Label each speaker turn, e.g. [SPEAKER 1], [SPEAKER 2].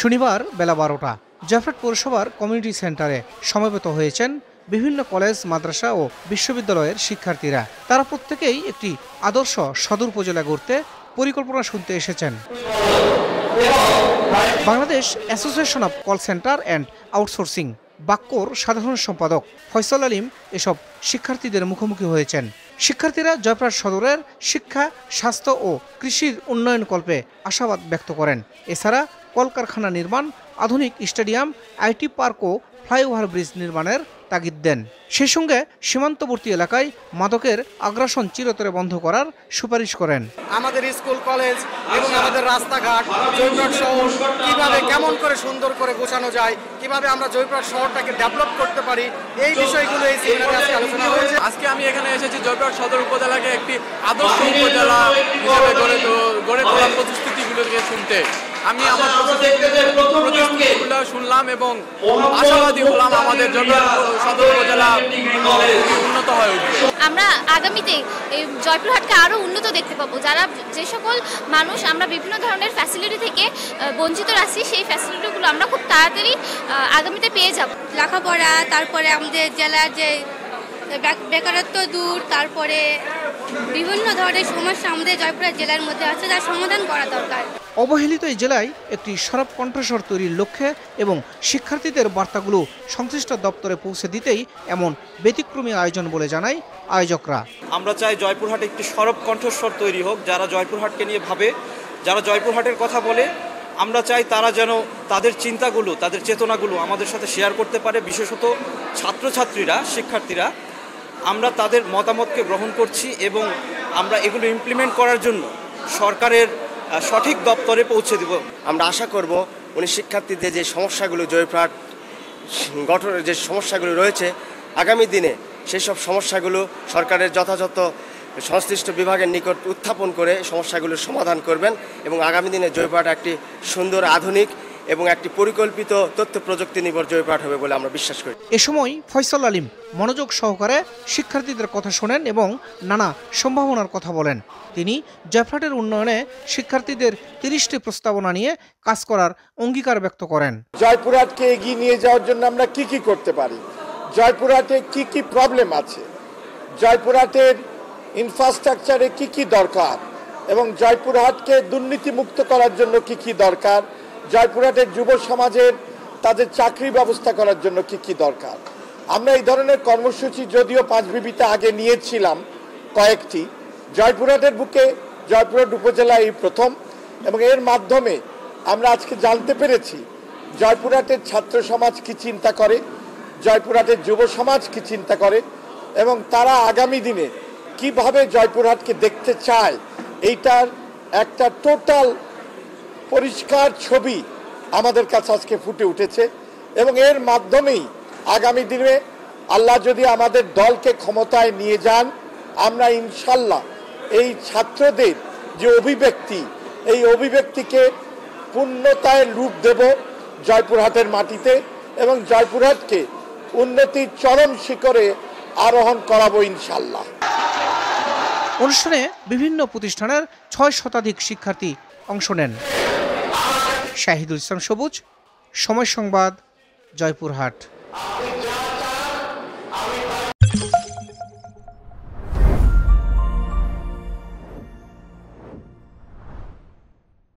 [SPEAKER 1] শনিবার বেলা 12টা জয়পুরহাট পৌরসভার কমিউনিটি সেন্টারে সমবেত হয়েছেন বিভিন্ন কলেজ, মাদ্রাসা ও বিশ্ববিদ্যালয়ের শিক্ষার্থীরা। তারা প্রত্যেকেই একটি আদর্শ সদর উপজেলা গড়তে পরিকল্পনা শুনতে এসেছেন। Bangladesh association of call center and outsourcing বাক্যর সাধারণ সম্পাদক ফয়সাল আলীম এসব শিক্ষার্থীদের মুখোমুখি হয়েছেন। শিক্ষার্থীরা জয়পুরহাট সদরের শিক্ষা, স্বাস্থ্য ও কৃষির উন্নয়ন কল্পে আশাবাদ ব্যক্ত করেন। এছাড়া কলকারখানা নির্মাণ, আধুনিক স্টেডিয়াম, আইটি পার্ক ও ফ্লাইওভার ব্রিজ নির্মাণের তাগিদ দেন। সেই সঙ্গে সীমান্তবর্তী এলাকায় মাদকের আগ্রাসন চিরতরে বন্ধ করার সুপারিশ করেন।
[SPEAKER 2] আমাদের স্কুল, কলেজ এবং আমাদের রাস্তাঘাট, জয়পুরহাট শহর কিভাবে কেমন করে সুন্দর করে গোছানো যায়, কিভাবে আমরা জয়পুরহাট শহরটাকে ডেভেলপ করতে পারি, এই বিষয়গুলো এই সেমিনারে আজকে আলোচনা হয়েছে।
[SPEAKER 3] আজকে আমি এখানে এসেছি জয়পুরহাট সদর উপজেলাকে একটি আদর্শ উপজেলা হিসেবে গড়ে তোলার প্রতিশ্রুতিগুলোকে শুনতে। আমি আমার প্রতিশ্রুতিগুলো শুনলাম এবং আশাবাদী হলাম আমাদের জয়পুরহাট সদর উপজেলা উন্নত হয়ে উঠবে।
[SPEAKER 4] আমরা আগামীতে এই জয়পুরহাটকে আরও উন্নত দেখতে পাবো। যে সকল মানুষ আমরা বিভিন্ন ধরনের ফ্যাসিলিটি থেকে বঞ্চিত আছি, সেই ফ্যাসিলিটিগুলো আমরা খুব তাড়াতাড়ি আগামীতে পেয়ে যাব।
[SPEAKER 5] লেখাপড়া, তারপরে আমাদের জেলার যে বেকারত্ব দূর, তারপরে বিভিন্ন ধরনের সমস্যা আমাদের জয়পুরহাট জেলার মধ্যে আছে, যার সমাধান করা দরকার।
[SPEAKER 1] অবহেলিত এই জেলায় একটি সরব কণ্ঠস্বর তৈরির লক্ষ্যে এবং শিক্ষার্থীদের বার্তাগুলো সংশ্লিষ্ট দপ্তরে পৌঁছে দিতেই এমন ব্যতিক্রমী আয়োজন বলে জানায় আয়োজকরা।
[SPEAKER 6] আমরা চাই জয়পুরহাট একটি সরব কণ্ঠস্বর তৈরি হোক, যারা জয়পুরহাটকে নিয়ে ভাবে, যারা জয়পুরহাটের কথা বলে। আমরা চাই তারা যেন তাদের চিন্তাগুলো, তাদের চেতনাগুলো আমাদের সাথে শেয়ার করতে পারে। বিশেষত ছাত্রছাত্রীরা, শিক্ষার্থীরা, আমরা তাদের মতামতকে গ্রহণ করছি এবং আমরা এগুলো ইমপ্লিমেন্ট করার জন্য সরকারের সঠিক দপ্তরে পৌঁছে দেব।
[SPEAKER 2] আমরা আশা করব উনি শিক্ষার্থীদের যে সমস্যাগুলো, জয়পুরহাট গঠনের যে সমস্যাগুলো রয়েছে, আগামী দিনে সেই সব সমস্যাগুলো সরকারের যথাযথ সংশ্লিষ্ট বিভাগের নিকট উত্থাপন করে সমস্যাগুলোর সমাধান করবেন এবং আগামী দিনে জয়পুরহাট একটি সুন্দর, আধুনিক এবং একটি পরিকল্পিত তথ্য প্রযুক্তি নির্ভর জয়পুরহাট হবে বলে আমরা বিশ্বাস করি।
[SPEAKER 1] এ সময় ফয়সাল আলীম মনোযোগ সহকারে শিক্ষার্থীদের কথা শোনেন এবং নানা সম্ভাবনার কথা বলেন। তিনি জয়পুরহাটের উন্নয়নে শিক্ষার্থীদের 30টি প্রস্তাবনা নিয়ে কাজ করার অঙ্গীকার ব্যক্ত করেন।
[SPEAKER 7] জয়পুরহাটকে এগিয়ে নিয়ে যাওয়ার জন্য আমরা কি করতে পারি, জয়পুরহাটে কি প্রবলেম আছে, জয়পুরহাটের ইনফ্রাস্ট্রাকচারে কি দরকার এবং জয়পুরহাটকে দুর্নীতিমুক্ত করার জন্য কি দরকার, জয়পুরহাটের যুব সমাজের তাদের চাকরি ব্যবস্থা করার জন্য কি দরকার। আমরা এই ধরনের কর্মসূচি যদিও 5 বিবিতে আগে নিয়েছিলাম কয়েকটি, জয়পুরহাটের বুকে জয়পুরহাট উপজেলা এই প্রথম, এবং এর মাধ্যমে আমরা আজকে জানতে পেরেছি জয়পুরহাটের ছাত্র সমাজ কি চিন্তা করে, জয়পুরহাটের যুব সমাজ কি চিন্তা করে এবং তারা আগামী দিনে কিভাবে জয়পুরহাটকে দেখতে চায়, এইটার একটা টোটাল পরিষ্কার ছবি আমাদের কাছে আজকে ফুটে উঠেছে। এবং এর মাধ্যমেই আগামী দিনে আল্লাহ যদি আমাদের দলকে ক্ষমতায় নিয়ে যান, আমরা ইনশাল্লাহ এই ছাত্রদের যে অভিব্যক্তি, এই অভিব্যক্তিকে পূর্ণতায় রূপ দেব জয়পুরহাটের মাটিতে এবং জয়পুরহাটকে উন্নতির চরম শিখরে আরোহণ করাবো ইনশাল্লাহ।
[SPEAKER 1] অনুষ্ঠানে বিভিন্ন প্রতিষ্ঠানের 6 শতাধিক শিক্ষার্থী অংশ নেন। শাহিদুল ইসলাম সবুজ, সময় সংবাদ, জয়পুরহাট।